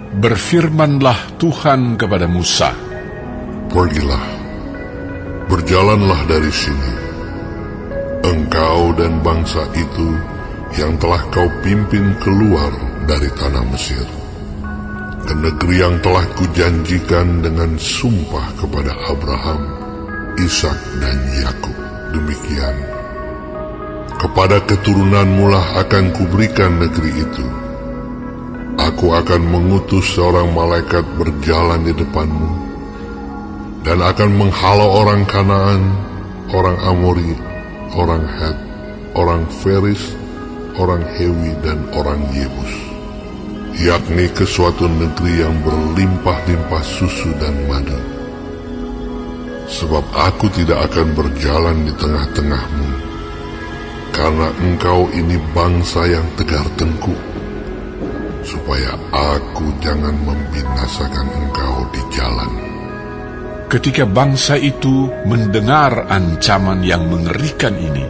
Berfirmanlah Tuhan kepada Musa, "Pergilah, berjalanlah dari sini, engkau dan bangsa itu yang telah kau pimpin keluar dari tanah Mesir, ke negeri yang telah kujanjikan dengan sumpah kepada Abraham, Ishak dan Yakub. Demikian, kepada keturunanmu lah akan kuberikan negeri itu. Aku akan mengutus seorang malaikat berjalan di depanmu, dan akan menghalau orang Kanaan, orang Amori, orang Het, orang Feris, orang Hewi, dan orang Yebus, yakni ke suatu negeri yang berlimpah-limpah susu dan madu. Sebab aku tidak akan berjalan di tengah-tengahmu, karena engkau ini bangsa yang tegar tengkuk, supaya aku jangan membinasakan engkau di jalan." Ketika bangsa itu mendengar ancaman yang mengerikan ini,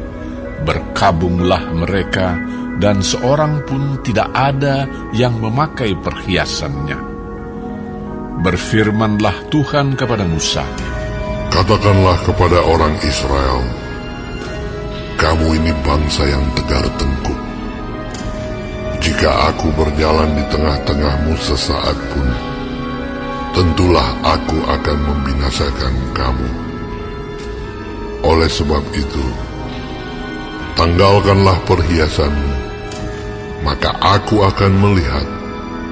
berkabunglah mereka, dan seorang pun tidak ada yang memakai perhiasannya. Berfirmanlah Tuhan kepada Musa, "Katakanlah kepada orang Israel, kamu ini bangsa yang tegar tengkuk. Jika aku berjalan di tengah-tengahmu sesaat pun, tentulah aku akan membinasakan kamu. Oleh sebab itu, tanggalkanlah perhiasanmu, maka aku akan melihat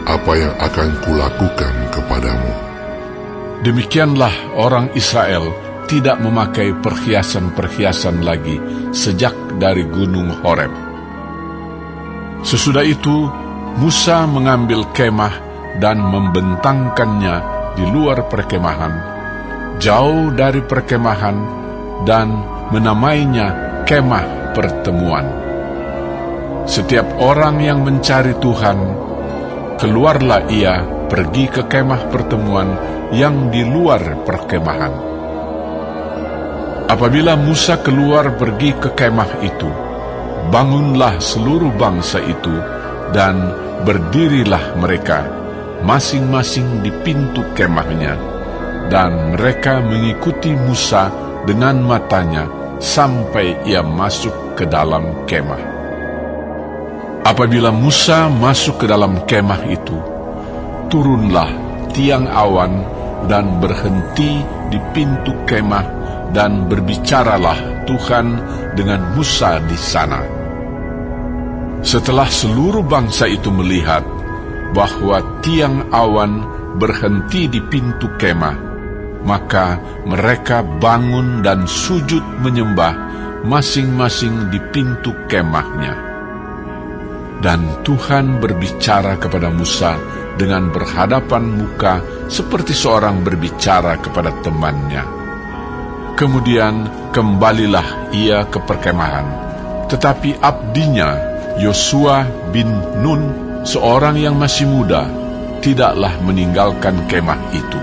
apa yang akan kulakukan kepadamu." Demikianlah orang Israel tidak memakai perhiasan-perhiasan lagi sejak dari gunung Horeb. Sesudah itu, Musa mengambil kemah dan membentangkannya di luar perkemahan, jauh dari perkemahan, dan menamainya Kemah Pertemuan. Setiap orang yang mencari Tuhan, keluarlah ia pergi ke kemah pertemuan yang di luar perkemahan. Apabila Musa keluar pergi ke kemah itu, bangunlah seluruh bangsa itu, dan berdirilah mereka masing-masing di pintu kemahnya, dan mereka mengikuti Musa dengan matanya sampai ia masuk ke dalam kemah. Apabila Musa masuk ke dalam kemah itu, turunlah tiang awan dan berhenti di pintu kemah, dan berbicaralah Tuhan dengan Musa di sana. Setelah seluruh bangsa itu melihat bahwa tiang awan berhenti di pintu kemah, maka mereka bangun dan sujud menyembah masing-masing di pintu kemahnya. Dan Tuhan berbicara kepada Musa dengan berhadapan muka seperti seorang berbicara kepada temannya. Kemudian kembalilah ia ke perkemahan, tetapi abdinya Yosua bin Nun, seorang yang masih muda, tidaklah meninggalkan kemah itu.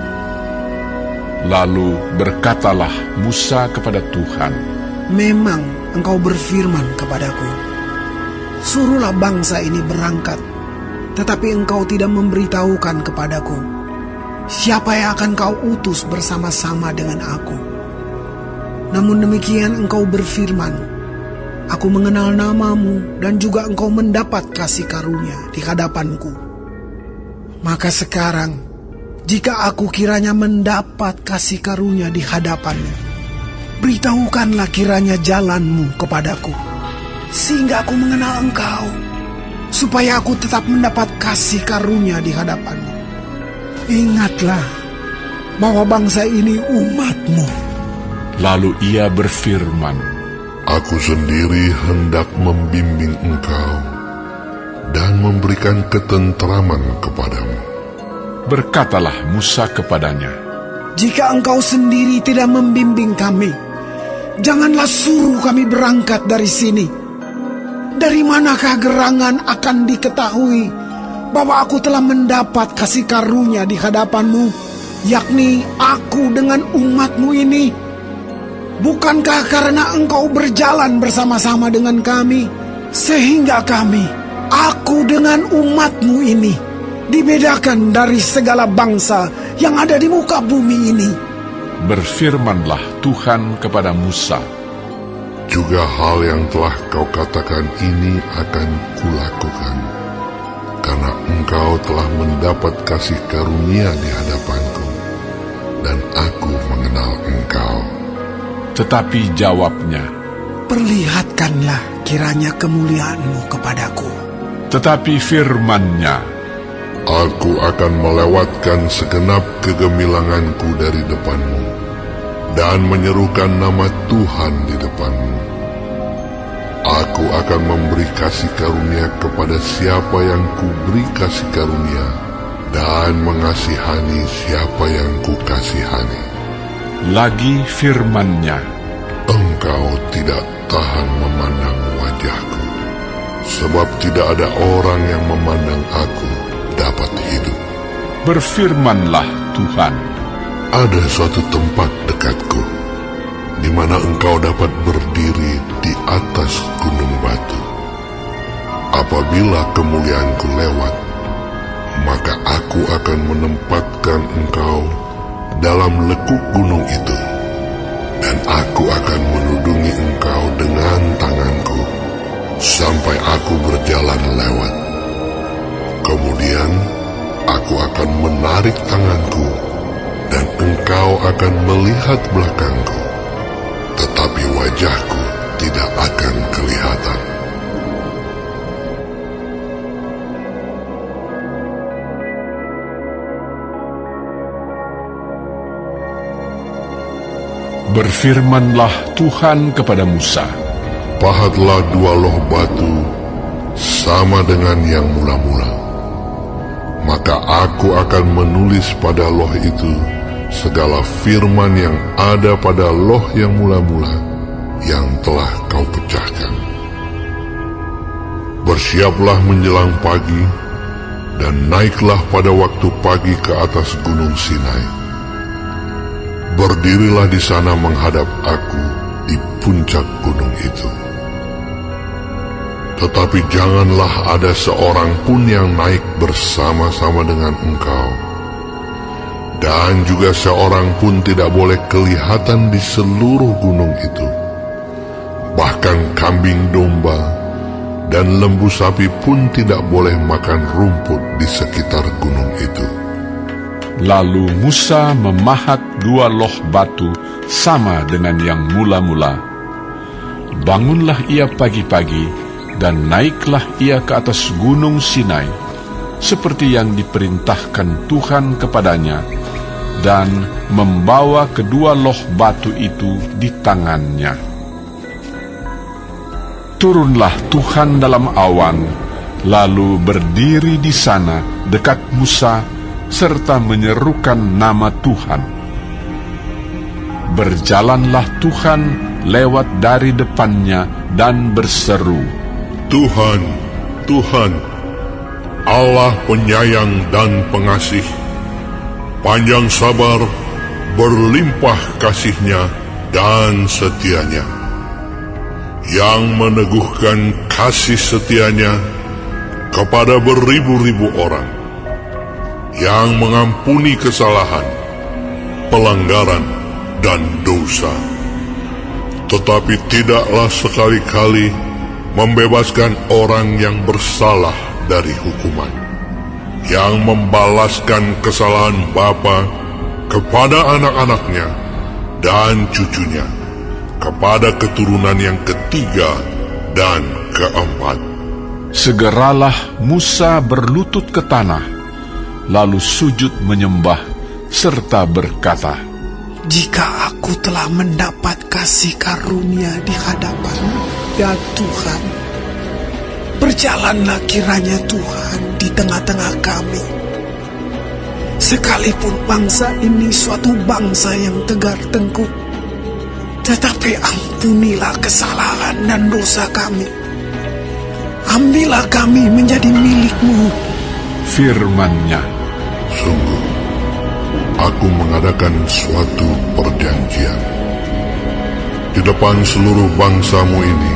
Lalu berkatalah Musa kepada Tuhan, "Memang engkau berfirman kepadaku, suruhlah bangsa ini berangkat, tetapi engkau tidak memberitahukan kepadaku siapa yang akan kau utus bersama-sama dengan aku. Namun demikian engkau berfirman, aku mengenal namamu, dan juga engkau mendapat kasih karunia di hadapanku. Maka sekarang, jika aku kiranya mendapat kasih karunia di hadapanmu, beritahukanlah kiranya jalanmu kepadaku, sehingga aku mengenal engkau, supaya aku tetap mendapat kasih karunia di hadapanmu. Ingatlah bahwa bangsa ini umatmu." Lalu ia berfirman, "Aku sendiri hendak membimbing engkau dan memberikan ketentraman kepadamu." Berkatalah Musa kepadanya, "Jika engkau sendiri tidak membimbing kami, janganlah suruh kami berangkat dari sini. Dari manakah gerangan akan diketahui bahwa aku telah mendapat kasih karunia di hadapanmu, yakni aku dengan umatmu ini? Bukankah karena engkau berjalan bersama-sama dengan kami, sehingga kami, aku dengan umatmu ini, dibedakan dari segala bangsa yang ada di muka bumi ini. Berfirmanlah Tuhan kepada Musa, Juga hal yang telah kau katakan ini akan kulakukan, karena engkau telah mendapat kasih karunia di hadapanku, dan aku mengenal engkau. tetapi jawabnya, Perlihatkanlah kiranya kemuliaan-Mu kepadaku. tetapi firman-Nya, Aku akan melewatkan segenap kegemilanganku dari depanmu, dan menyerukan nama Tuhan di depanmu. Aku akan memberi kasih karunia kepada siapa yang kuberi kasih karunia, dan mengasihani siapa yang kukasihani. lagi firman-Nya, Engkau tidak tahan memandang wajahku, sebab tidak ada orang yang memandang aku dapat hidup. berfirmanlah Tuhan, Ada suatu tempat dekatku, di mana engkau dapat berdiri di atas gunung batu. Apabila kemuliaanku lewat, maka aku akan menempatkan engkau dalam lekuk gunung itu, dan aku akan menudungi engkau dengan tanganku sampai aku berjalan lewat. Kemudian aku akan menarik tanganku, dan engkau akan melihat belakangku, tetapi wajahku tidak akan kelihatan. berfirmanlah Tuhan kepada Musa, Pahatlah 2 loh batu sama dengan yang mula-mula. Maka aku akan menulis pada loh itu segala firman yang ada pada loh yang mula-mula yang telah kau pecahkan. Bersiaplah menjelang pagi, dan naiklah pada waktu pagi ke atas gunung Sinai. Berdirilah di sana menghadap aku di puncak gunung itu. Tetapi janganlah ada seorang pun yang naik bersama-sama dengan engkau, dan juga seorang pun tidak boleh kelihatan di seluruh gunung itu. Bahkan kambing domba dan lembu sapi pun tidak boleh makan rumput di sekitar gunung itu. Lalu Musa memahat 2 loh batu sama dengan yang mula-mula. Bangunlah ia pagi-pagi, dan naiklah ia ke atas gunung Sinai, seperti yang diperintahkan Tuhan kepadanya, dan membawa kedua loh batu itu di tangannya. Turunlah Tuhan dalam awan, lalu berdiri di sana dekat Musa, serta menyerukan nama Tuhan. Berjalanlah Tuhan lewat dari depannya dan berseru, Tuhan, Tuhan, Allah penyayang dan pengasih, panjang sabar, berlimpah kasih-Nya dan setia-Nya, yang meneguhkan kasih setia-Nya kepada beribu-ribu orang, yang mengampuni kesalahan, pelanggaran, dan dosa, tetapi tidaklah sekali-kali membebaskan orang yang bersalah dari hukuman, yang membalaskan kesalahan bapa kepada anak-anaknya dan cucunya, kepada keturunan yang ketiga dan keempat. Segeralah Musa berlutut ke tanah, lalu sujud menyembah, serta berkata, Jika aku telah mendapat kasih karunia di hadapan-Mu, ya Tuhan, berjalanlah kiranya Tuhan di tengah-tengah kami. Sekalipun bangsa ini suatu bangsa yang tegar tengkuk, tetapi ampunilah kesalahan dan dosa kami. Ambillah kami menjadi milik-Mu. firman-Nya, Sungguh, aku mengadakan suatu perjanjian. Di depan seluruh bangsamu ini,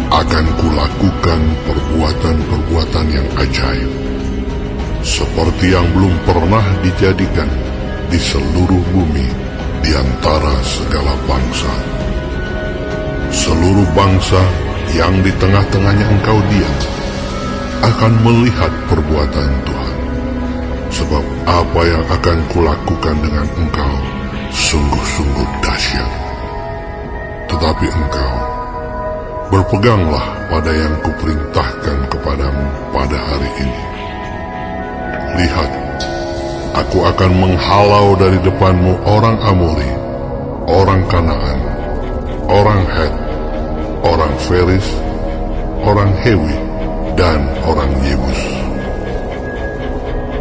akan kulakukan perbuatan-perbuatan yang ajaib. seperti yang belum pernah dijadikan di seluruh bumi di antara segala bangsa. Seluruh bangsa yang di tengah-tengahnya engkau diam akan melihat perbuatan Tuhan, sebab apa yang akan kulakukan dengan engkau sungguh-sungguh dahsyat. Tetapi engkau berpeganglah pada yang kuperintahkan kepadamu pada hari ini. Lihat, aku akan menghalau dari depanmu orang Amori, orang Kanaan, orang Het, orang Feris, orang Hewi, dan orang Yebus.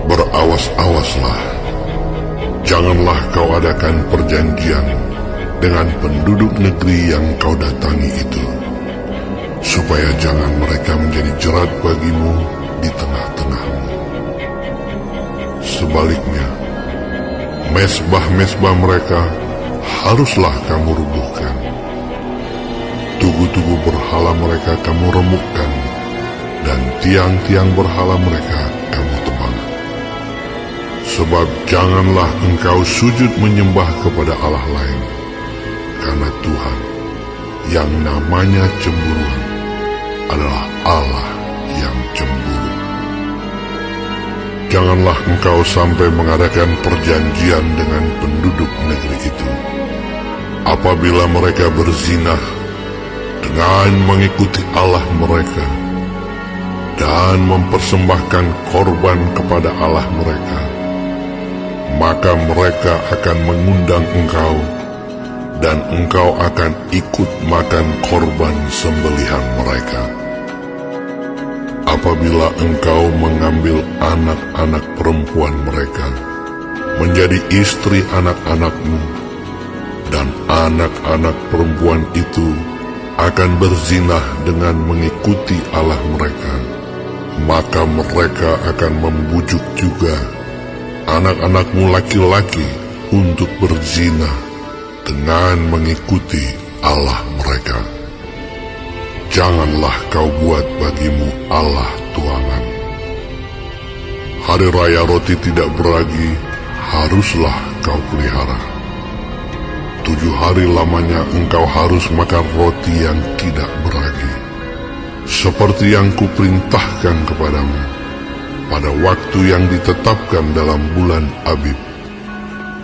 Berawas-awaslah, janganlah kau adakan perjanjian dengan penduduk negeri yang kau datangi itu, supaya jangan mereka menjadi jerat bagimu di tengah-tengahmu. Sebaliknya, mesbah-mesbah mereka haruslah kamu rubuhkan. Tugu-tugu berhala mereka kamu remukkan, dan tiang-tiang berhala mereka kamu tebang. Sebab janganlah engkau sujud menyembah kepada Allah lain, karena Tuhan yang namanya cemburuan adalah Allah yang cemburu. Janganlah engkau sampai mengadakan perjanjian dengan penduduk negeri itu, apabila mereka berzinah dengan mengikuti Allah mereka dan mempersembahkan korban kepada Allah mereka, maka mereka akan mengundang engkau, dan engkau akan ikut makan korban sembelihan mereka. Apabila engkau mengambil anak-anak perempuan mereka menjadi istri anak-anakmu, dan anak-anak perempuan itu akan berzinah dengan mengikuti Allah mereka, maka mereka akan membujuk juga anak-anakmu laki-laki untuk berzinah dengan mengikuti Allah mereka. Janganlah kau buat bagimu Allah tuangan. Hari raya roti tidak beragi haruslah kau pelihara. 7 hari lamanya engkau harus makan roti yang tidak beragi, seperti yang kuperintahkan kepadamu pada waktu yang ditetapkan dalam bulan Abib.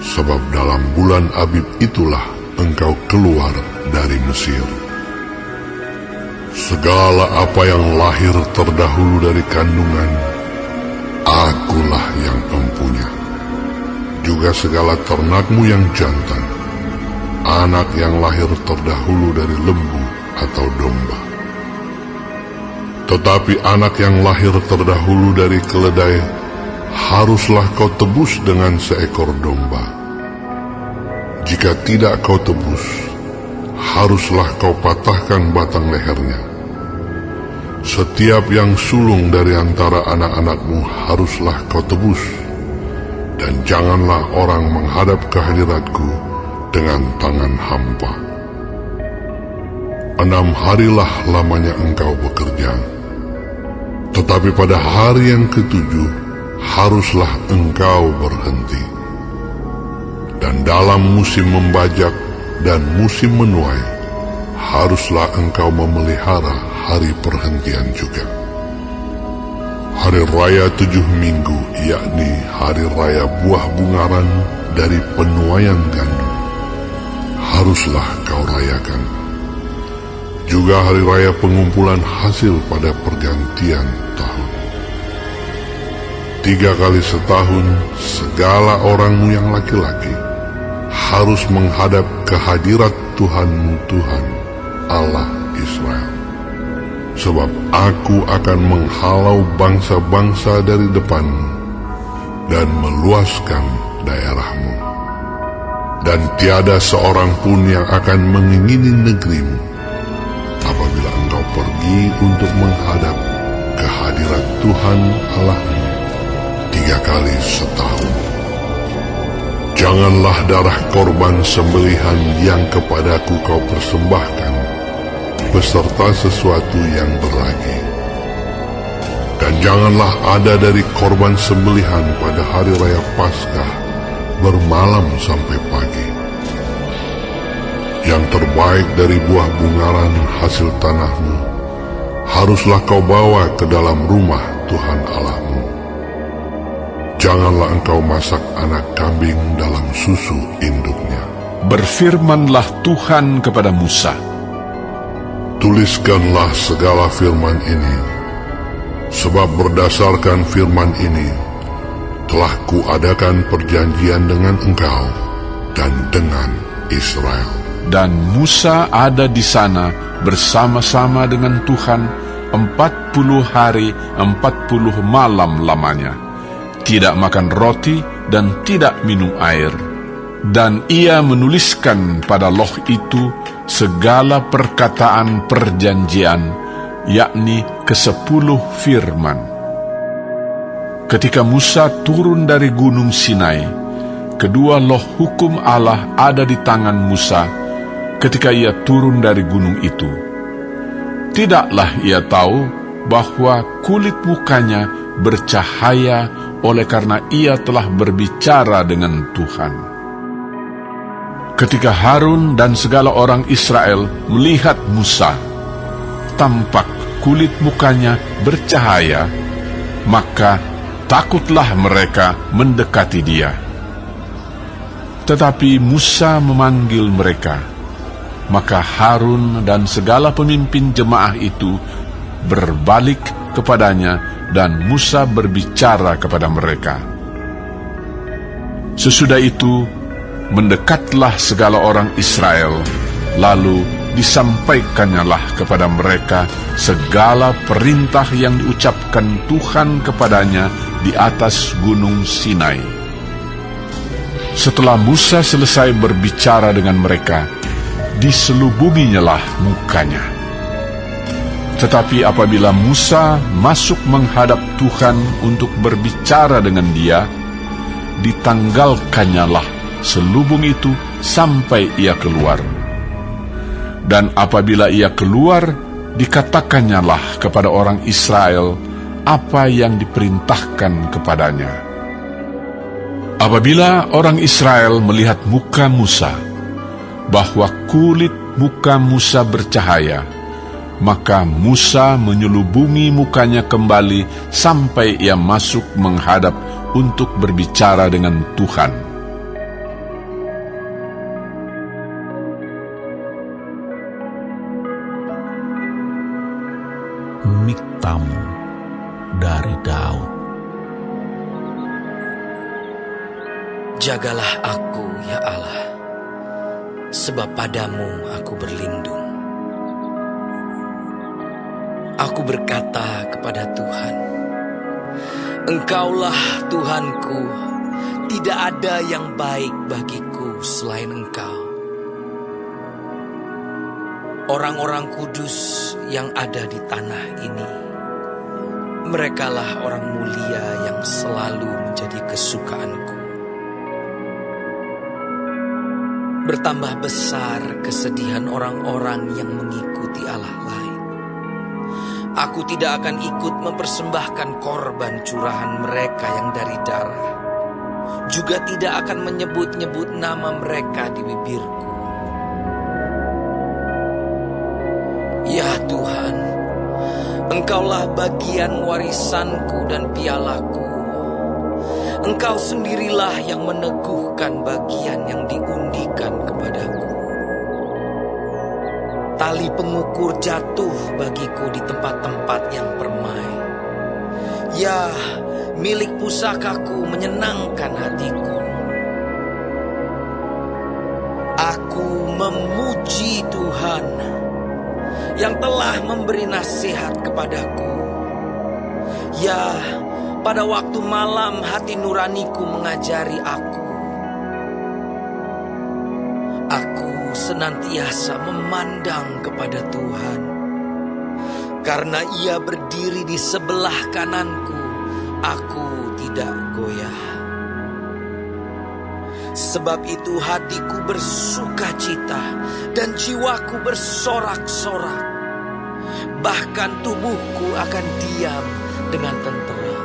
Sebab dalam bulan Abib itulah engkau keluar dari Mesir. Segala apa yang lahir terdahulu dari kandungan, akulah yang empunya. Juga segala ternakmu yang jantan, anak yang lahir terdahulu dari lembu atau domba. Tetapi anak yang lahir terdahulu dari keledai haruslah kau tebus dengan seekor domba. Jika tidak kau tebus, haruslah kau patahkan batang lehernya. Setiap yang sulung dari antara anak-anakmu haruslah kau tebus, dan janganlah orang menghadap ke hadiratku dengan tangan hampa. 6 harilah lamanya engkau bekerja, tetapi pada hari yang ke-7 haruslah engkau berhenti. Dan dalam musim membajak dan musim menuai, haruslah engkau memelihara hari perhentian juga. Hari raya 7 minggu, yakni hari raya buah bungaran dari penuaian gandum, haruslah kau rayakan. Juga hari raya pengumpulan hasil pada pergantian tahun. 3 kali setahun segala orangmu yang laki-laki harus menghadap ke hadirat Tuhanmu Tuhan, Allah Israel. Sebab aku akan menghalau bangsa-bangsa dari depanmu dan meluaskan daerahmu. Dan tiada seorang pun yang akan mengingini negerimu apabila engkau pergi untuk menghadap ke hadirat Tuhan Allahmu 3 kali setahun. Janganlah darah korban sembelihan yang kepadaku kau persembahkan beserta sesuatu yang beragi. Dan janganlah ada dari korban sembelihan pada hari raya Paskah bermalam sampai pagi. Yang terbaik dari buah bungaran hasil tanahmu haruslah kau bawa ke dalam rumah Tuhan Allahmu. Janganlah engkau masak anak kambing dalam susu induknya. Berfirmanlah Tuhan kepada Musa, Tuliskanlah segala firman ini, sebab berdasarkan firman ini telah kuadakan perjanjian dengan engkau dan dengan Israel. Dan Musa ada di sana bersama-sama dengan Tuhan 40 hari 40 malam lamanya, tidak makan roti dan tidak minum air. Dan ia menuliskan pada loh itu segala perkataan perjanjian, yakni ke-10 firman. Ketika Musa turun dari gunung Sinai, kedua loh hukum Allah ada di tangan Musa ketika ia turun dari gunung itu. Tidaklah ia tahu bahwa kulit mukanya bercahaya oleh karena ia telah berbicara dengan Tuhan. Ketika Harun dan segala orang Israel melihat Musa, tampak kulit mukanya bercahaya, maka takutlah mereka mendekati dia. Tetapi Musa memanggil mereka, maka Harun dan segala pemimpin jemaah itu berbalik kepadanya dan Musa berbicara kepada mereka. Sesudah itu, mendekatlah segala orang Israel, lalu disampaikannyalah kepada mereka segala perintah yang diucapkan Tuhan kepadanya di atas gunung Sinai. Setelah Musa selesai berbicara dengan mereka, diselubunginyalah mukanya. Tetapi apabila Musa masuk menghadap Tuhan untuk berbicara dengan dia, ditanggalkannyalah selubung itu sampai ia keluar. Dan apabila ia keluar, dikatakannyalah kepada orang Israel apa yang diperintahkan kepadanya. Apabila orang Israel melihat muka Musa, bahwa kulit muka Musa bercahaya, maka Musa menyelubungi mukanya kembali sampai ia masuk menghadap untuk berbicara dengan Tuhan. Miktam dari Daud. Jagalah aku, ya Allah, sebab padamu aku berlindung. Aku berkata kepada Tuhan, Engkaulah Tuhanku, tidak ada yang baik bagiku selain Engkau. Orang-orang kudus yang ada di tanah ini, merekalah orang mulia yang selalu menjadi kesukaanku. Bertambah besar kesedihan orang-orang yang mengikuti Allah lain. Aku tidak akan ikut mempersembahkan korban curahan mereka yang dari darah, juga tidak akan menyebut-nyebut nama mereka di bibirku. Ya Tuhan, Engkaulah bagian warisanku dan pialaku. Engkau sendirilah yang meneguhkan bagian yang diundikan kepadaku. Tali pengukur jatuh bagiku di tempat-tempat yang permai. Ya, milik pusakaku menyenangkan hatiku. Aku memuji Tuhan yang telah memberi nasihat kepadaku. Ya, pada waktu malam hati nuraniku mengajari aku. Aku senantiasa memandang kepada Tuhan. Karena Ia berdiri di sebelah kananku, aku tidak goyah. Sebab itu hatiku bersukacita dan jiwaku bersorak-sorak. Bahkan tubuhku akan diam dengan tenteram.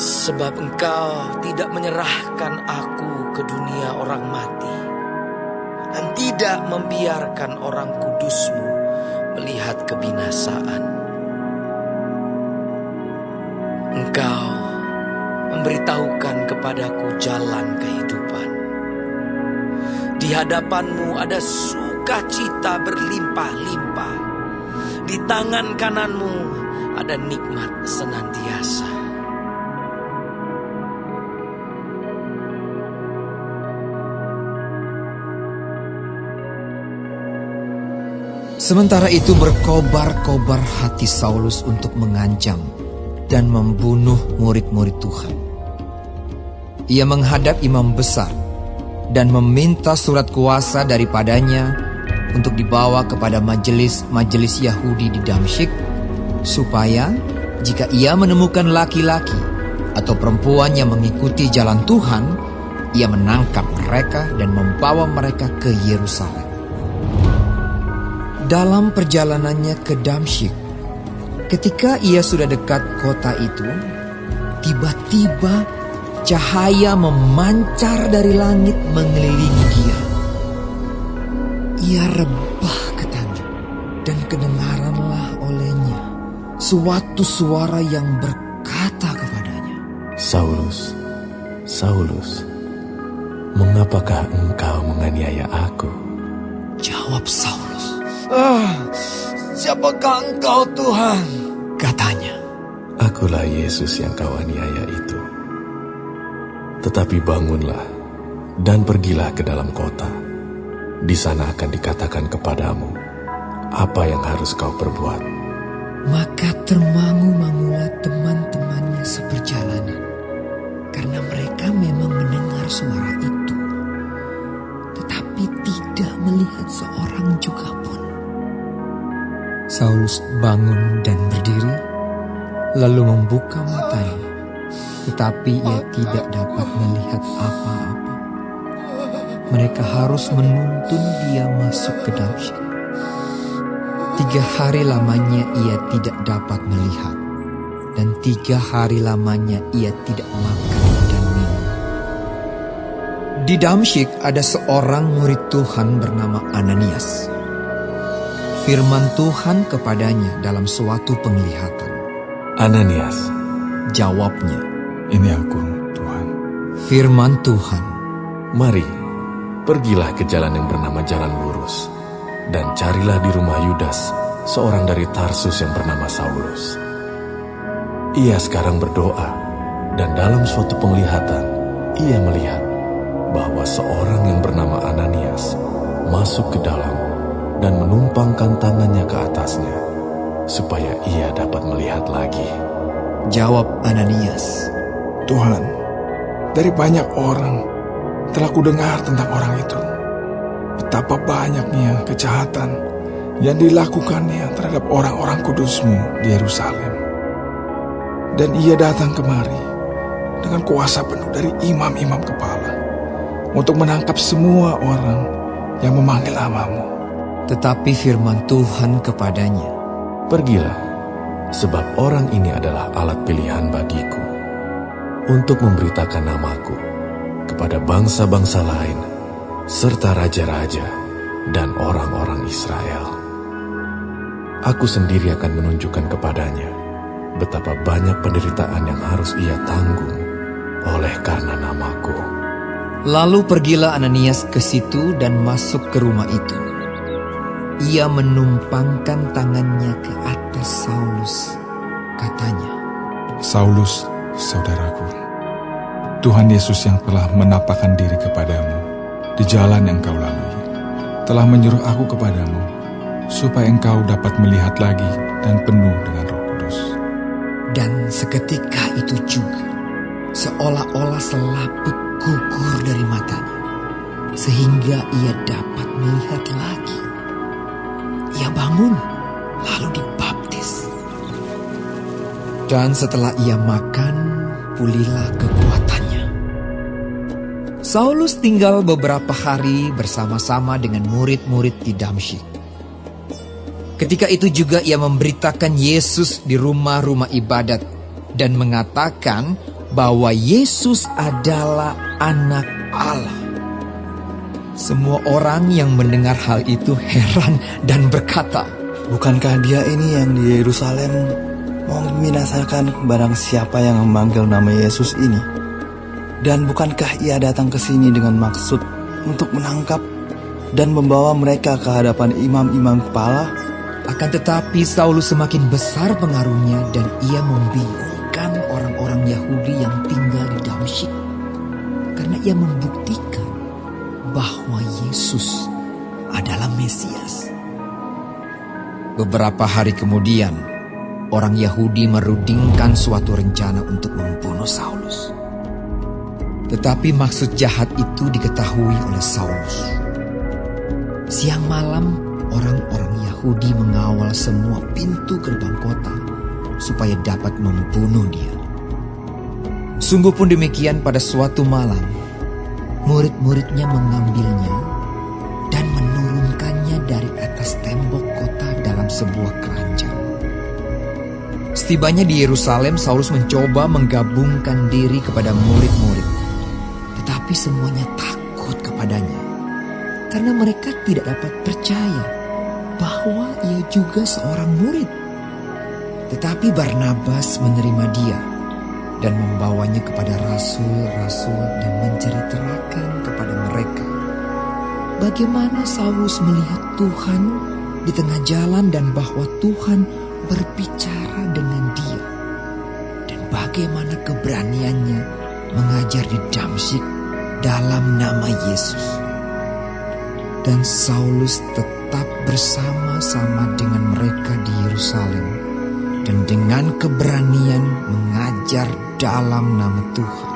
Sebab Engkau tidak menyerahkan aku ke dunia orang mati, dan tidak membiarkan orang kudus-Mu melihat kebinasaan. Engkau memberitahukan kepadaku jalan kehidupan. Di hadapan-Mu ada sukacita berlimpah-limpah. Di tangan kanan-Mu ada nikmat senantiasa. Sementara itu berkobar-kobar hati Saulus untuk mengancam dan membunuh murid-murid Tuhan. Ia menghadap imam besar dan meminta surat kuasa daripadanya untuk dibawa kepada majelis-majelis Yahudi di Damsyik, supaya jika ia menemukan laki-laki atau perempuan yang mengikuti jalan Tuhan, ia menangkap mereka dan membawa mereka ke Yerusalem. Dalam perjalanannya ke Damsyik, ketika ia sudah dekat kota itu, tiba-tiba cahaya memancar dari langit mengelilingi dia. Ia rebah ke tanah, dan kedengaranlah olehnya suatu suara yang berkata kepadanya, Saulus, Saulus, mengapakah engkau menganiaya aku? Jawab Saulus, siapakah engkau Tuhan? Katanya, Akulah Yesus yang kau aniaya itu. Tetapi bangunlah dan pergilah ke dalam kota. Di sana akan dikatakan kepadamu apa yang harus kau perbuat. Maka termangu-mangulah teman-temannya seperjalanan, karena mereka memang mendengar suara itu, tetapi tidak melihat seorang juga pun. Saulus bangun dan berdiri, lalu membuka matanya, tetapi ia tidak dapat melihat apa-apa. Mereka harus menuntun dia masuk ke Damsyik. 3 hari lamanya ia tidak dapat melihat, dan 3 hari lamanya ia tidak makan dan minum. Di Damsyik ada seorang murid Tuhan bernama Ananias. Firman Tuhan kepadanya dalam suatu penglihatan. Ananias, Jawabnya, Ini aku, Tuhan. Firman Tuhan, mari, pergilah ke jalan yang bernama Jalan Lurus, dan carilah di rumah Yudas, seorang dari Tarsus yang bernama Saulus. Ia sekarang berdoa, dan dalam suatu penglihatan, ia melihat bahwa seorang yang bernama Ananias masuk ke dalam dan menumpangkan tangannya ke atasnya, supaya ia dapat melihat lagi. Jawab Ananias, Tuhan, dari banyak orang telah kudengar tentang orang itu. Betapa banyaknya kejahatan yang dilakukannya terhadap orang-orang kudus-Mu di Yerusalem. Dan ia datang kemari dengan kuasa penuh dari imam-imam kepala untuk menangkap semua orang yang memanggil nama-Mu. tetapi firman Tuhan kepadanya, Pergilah, sebab orang ini adalah alat pilihan bagiku, untuk memberitakan namaku kepada bangsa-bangsa lain, serta raja-raja dan orang-orang Israel. Aku sendiri akan menunjukkan kepadanya betapa banyak penderitaan yang harus ia tanggung oleh karena namaku. Lalu pergilah Ananias ke situ dan masuk ke rumah itu. Ia menumpangkan tangannya ke atas Saulus. Katanya, Saulus, saudaraku, Tuhan Yesus yang telah menampakkan diri kepadamu di jalan yang kau lalui, telah menyuruh aku kepadamu, supaya engkau dapat melihat lagi dan penuh dengan Roh Kudus. dan seketika itu juga, seolah-olah selaput gugur dari matanya, sehingga ia dapat melihat lagi. Ia bangun, lalu dibaptis. Dan setelah ia makan, pulihlah kekuatannya. Saulus tinggal beberapa hari bersama-sama dengan murid-murid di Damsyik. Ketika itu juga ia memberitakan Yesus di rumah-rumah ibadat dan mengatakan bahwa Yesus adalah Anak Allah. Semua orang yang mendengar hal itu heran dan berkata, "Bukankah dia ini yang di Yerusalem mau membinasakan barang siapa yang memanggil nama Yesus ini? Dan bukankah ia datang ke sini dengan maksud untuk menangkap dan membawa mereka ke hadapan imam-imam kepala?" Akan tetapi Saulus semakin besar pengaruhnya dan ia membingungkan orang-orang Yahudi yang tinggal di Damsyik, karena ia membuktikan bahwa Yesus adalah Mesias. Beberapa hari kemudian, orang Yahudi merundingkan suatu rencana untuk membunuh Saulus. Tetapi maksud jahat itu diketahui oleh Saulus. Siang malam, orang-orang Yahudi mengawal semua pintu gerbang kota supaya dapat membunuh dia. Sungguh pun demikian, pada suatu malam, murid-muridnya mengambilnya dan menurunkannya dari atas tembok kota dalam sebuah keranjang. Setibanya di Yerusalem, Saulus mencoba menggabungkan diri kepada murid-murid. Tetapi semuanya takut kepadanya, karena mereka tidak dapat percaya bahwa ia juga seorang murid. Tetapi Barnabas menerima dia dan membawanya kepada rasul-rasul dan menceritakan kepada mereka bagaimana Saulus melihat Tuhan di tengah jalan dan bahwa Tuhan berbicara dengan dia, dan bagaimana keberaniannya mengajar di Damsyik dalam nama Yesus. Dan Saulus tetap bersama-sama dengan mereka di Yerusalem dan dengan keberanian mengajar dalam nama Tuhan.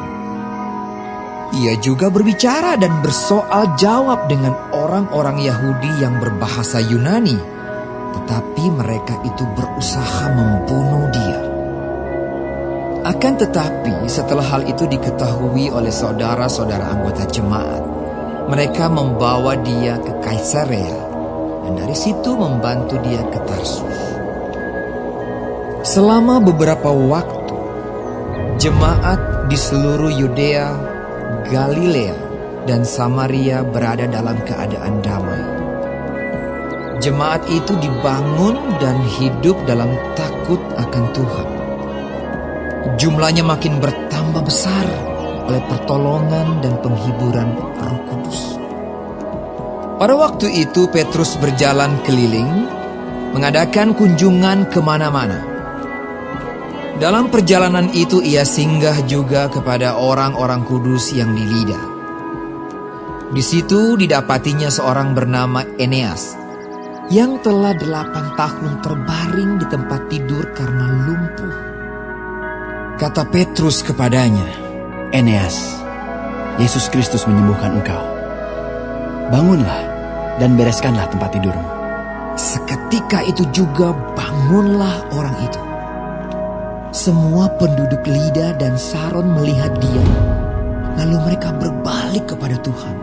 Ia juga berbicara dan bersoal jawab dengan orang-orang Yahudi yang berbahasa Yunani, tetapi mereka itu berusaha membunuh dia. Akan tetapi setelah hal itu diketahui oleh saudara-saudara anggota jemaat, mereka membawa dia ke Kaisarea dan dari situ membantu dia ke Tarsus. Selama beberapa waktu, jemaat di seluruh Yudea, Galilea, dan Samaria berada dalam keadaan damai. Jemaat itu dibangun dan hidup dalam takut akan Tuhan. Jumlahnya makin bertambah besar oleh pertolongan dan penghiburan Roh Kudus. Pada waktu itu Petrus berjalan keliling, mengadakan kunjungan kemana-mana. Dalam perjalanan itu ia singgah juga kepada orang-orang kudus yang di Lida. Di situ didapatinya seorang bernama Eneas, yang telah 8 tahun terbaring di tempat tidur karena lumpuh. Kata Petrus kepadanya, "Eneas, Yesus Kristus menyembuhkan engkau. Bangunlah dan bereskanlah tempat tidurmu." Seketika itu juga bangunlah orang itu. Semua penduduk Lida dan Saron melihat dia, lalu mereka berbalik kepada Tuhan.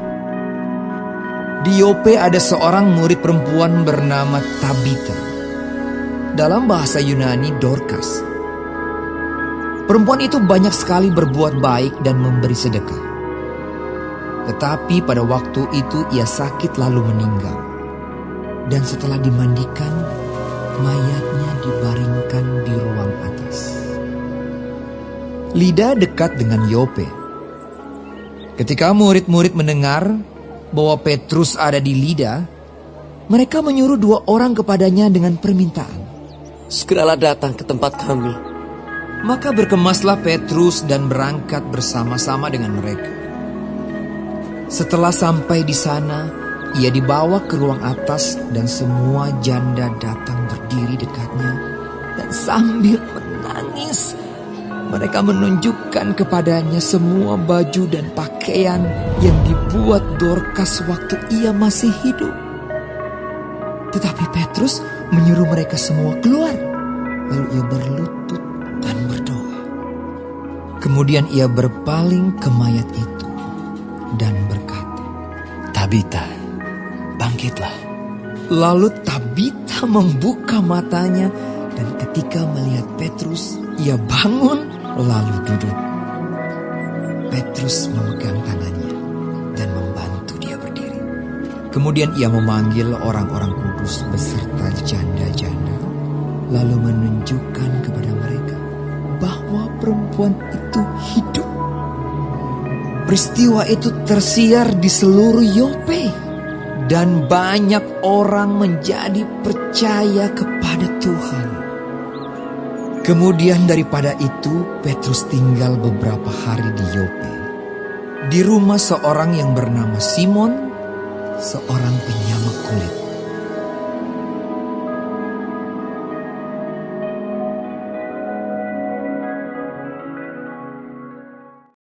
Di Yope ada seorang murid perempuan bernama Tabita. Dalam bahasa Yunani, Dorcas. Perempuan itu banyak sekali berbuat baik dan memberi sedekah. Tetapi pada waktu itu ia sakit lalu meninggal. Dan setelah dimandikan, mayatnya dibaringkan di ruang atas. Lida dekat dengan Yope. Ketika murid-murid mendengar bahwa Petrus ada di Lida, mereka menyuruh 2 orang kepadanya dengan permintaan, "Segeralah datang ke tempat kami." Maka berkemaslah Petrus dan berangkat bersama-sama dengan mereka. Setelah sampai di sana, ia dibawa ke ruang atas dan semua janda datang berdiri dekatnya dan sambil menangis, mereka menunjukkan kepadanya semua baju dan pakaian yang dibuat Dorcas waktu ia masih hidup. Tetapi Petrus menyuruh mereka semua keluar, lalu ia berlutut dan berdoa. Kemudian ia berpaling ke mayat itu dan berkata, "Tabita, bangkitlah." Lalu Tabita Ia membuka matanya dan ketika melihat Petrus, ia bangun lalu duduk. Petrus memegang tangannya dan membantu dia berdiri. Kemudian ia memanggil orang-orang kudus beserta janda-janda, lalu menunjukkan kepada mereka bahwa perempuan itu hidup. Peristiwa itu tersiar di seluruh Yope, dan banyak orang menjadi percaya kepada Tuhan. Kemudian daripada itu, Petrus tinggal beberapa hari di Yope, di rumah seorang yang bernama Simon, seorang penyamak kulit.